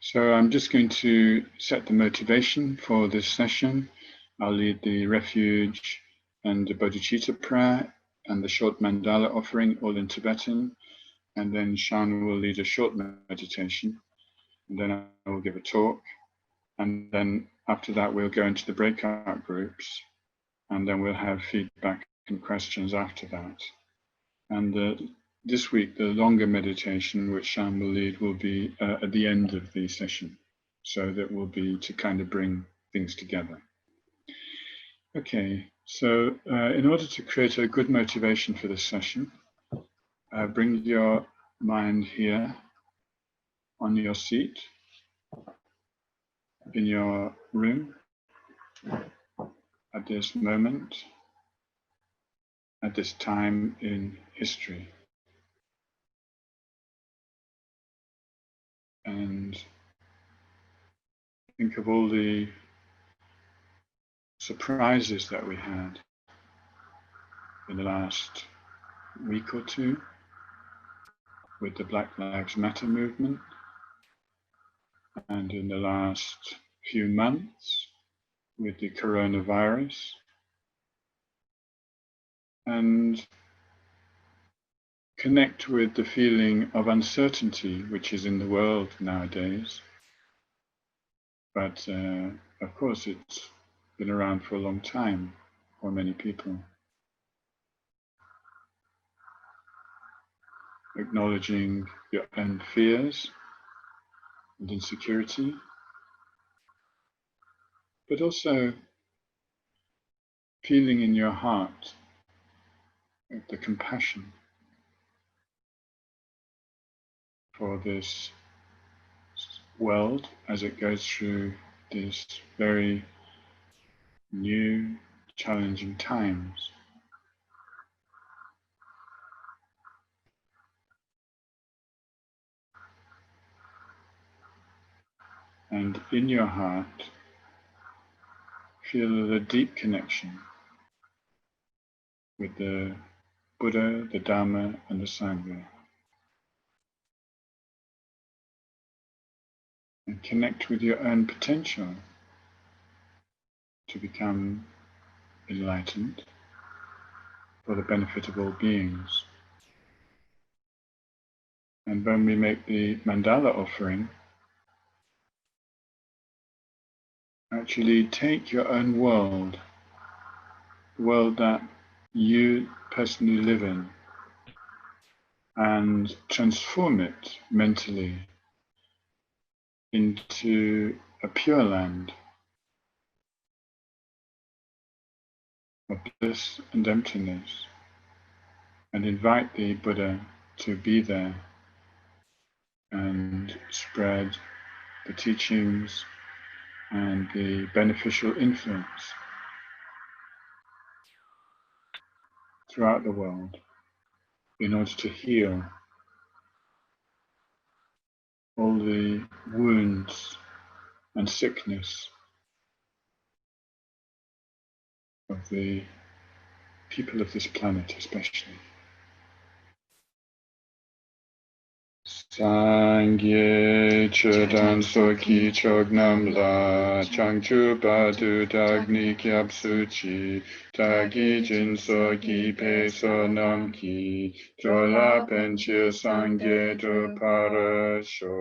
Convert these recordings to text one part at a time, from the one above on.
So I'm just going to set the motivation for this session. I'll lead the refuge and the bodhicitta prayer and the short mandala offering, all in Tibetan. And then Shan will lead a short meditation. And then I will give a talk. And then after that, we'll go into the breakout groups. And then we'll have feedback and questions after that. And this week, the longer meditation, which Shan will lead, will be at the end of the session. So that will be to kind of bring things together. Okay, so in order to create a good motivation for this session, bring your mind here on your seat, in your room, at this moment, at this time in history. And think of all the surprises that we had in the last week or two with the Black Lives Matter movement, and in the last few months with the coronavirus, and connect with the feeling of uncertainty which is in the world nowadays. But of course, it's been around for a long time for many people. Acknowledging your own fears and insecurity, but also feeling in your heart the compassion for this world as it goes through these very new, challenging times. And in your heart, feel a deep connection with the Buddha, the Dharma, and the Sangha. And connect with your own potential to become enlightened for the benefit of all beings. And when we make the mandala offering, actually take your own world, the world that you personally live in, and transform it mentally into a pure land of bliss and emptiness, and invite the Buddha to be there and spread the teachings and the beneficial influence throughout the world in order to heal all the wounds and sickness of the people of this planet especially. Sangye chodan soki chognam la changchu badu dagni kyab suchi tagi jin soki peso namki jola penchir sangye do parashog.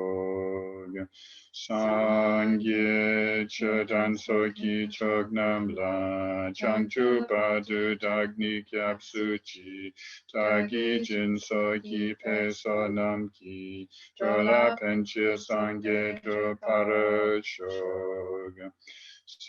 Sangye chodan soki chognam la changchu badu dagni kyab suchi tagi jin soki peso namki jola penchir sangye do parashog.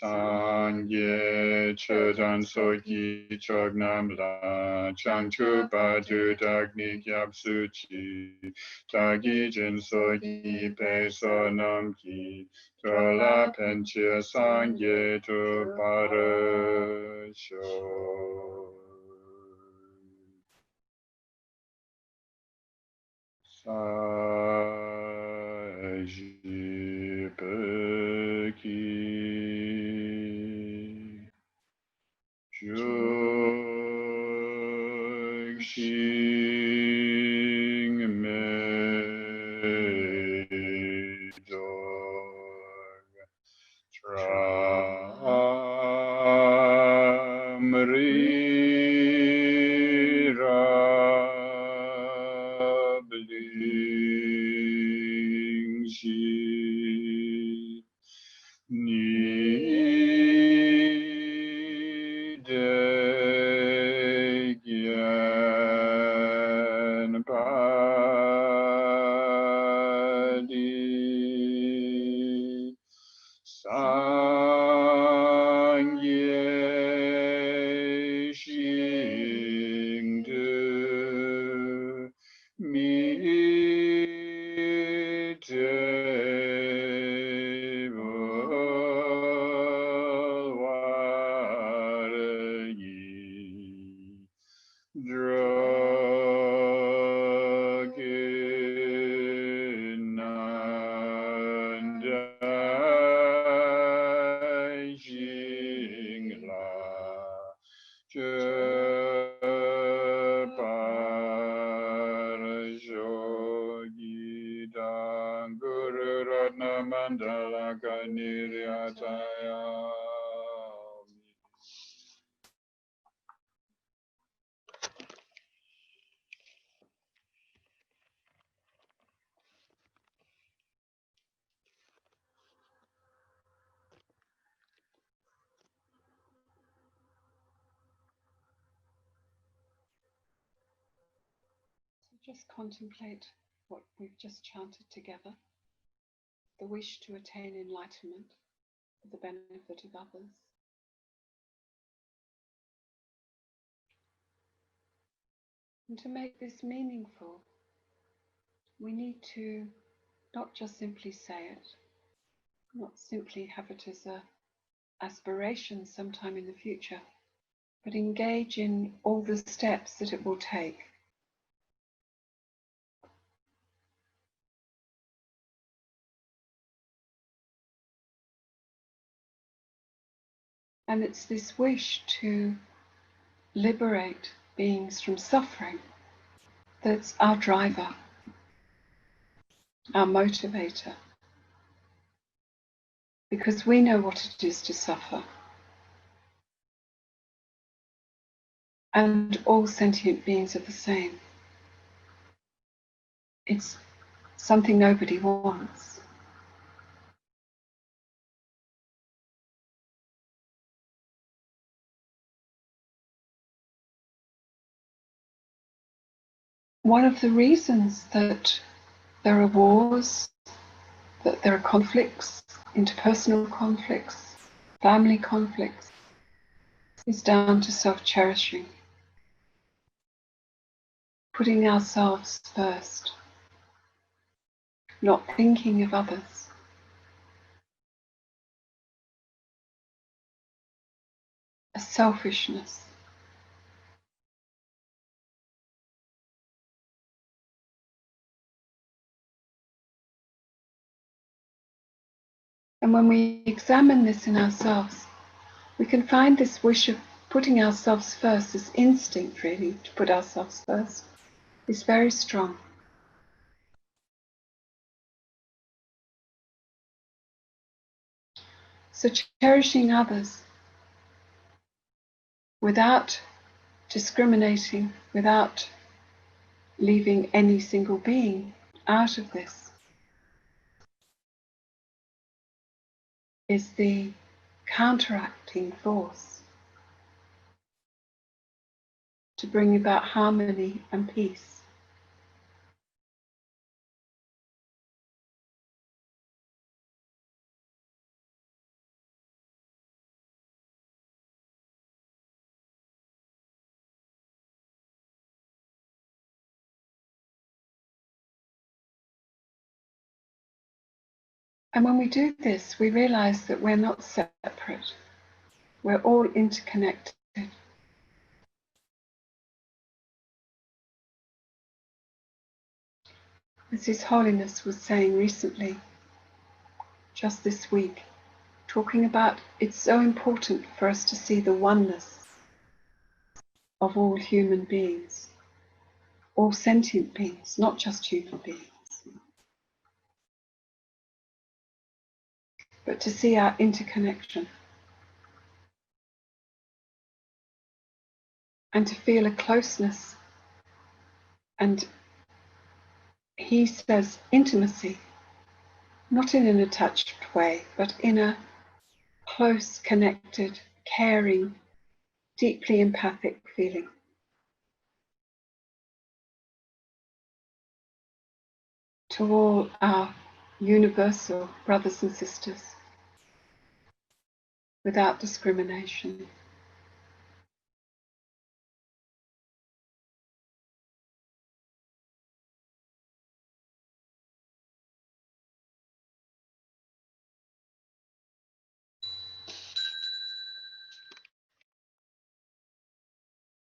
Sangye chodan soki chognam la changchu badu dagni kyab suchi tagi jin soki peso namki jola penchir sangye do parashog. Sajipaki Jogshing Medo Just contemplate what we've just chanted together, the wish to attain enlightenment for the benefit of others. And to make this meaningful, we need to not just simply say it, not simply have it as an aspiration sometime in the future, but engage in all the steps that it will take. And it's this wish to liberate beings from suffering that's our driver, our motivator. Because we know what it is to suffer. And all sentient beings are the same. It's something nobody wants. One of the reasons that there are wars, that there are conflicts, interpersonal conflicts, family conflicts, is down to self-cherishing, putting ourselves first, not thinking of others. A selfishness. And when we examine this in ourselves, we can find this wish of putting ourselves first, this instinct really to put ourselves first, is very strong. So cherishing others without discriminating, without leaving any single being out of this, is the counteracting force to bring about harmony and peace. And when we do this, we realize that we're not separate. We're all interconnected. As His Holiness was saying recently, just this week, talking about it's so important for us to see the oneness of all human beings, all sentient beings, not just human beings, but to see our interconnection and to feel a closeness. And he says intimacy not in an attached way, but in a close, connected, caring, deeply empathic feeling. To all our universal brothers and sisters, without discrimination.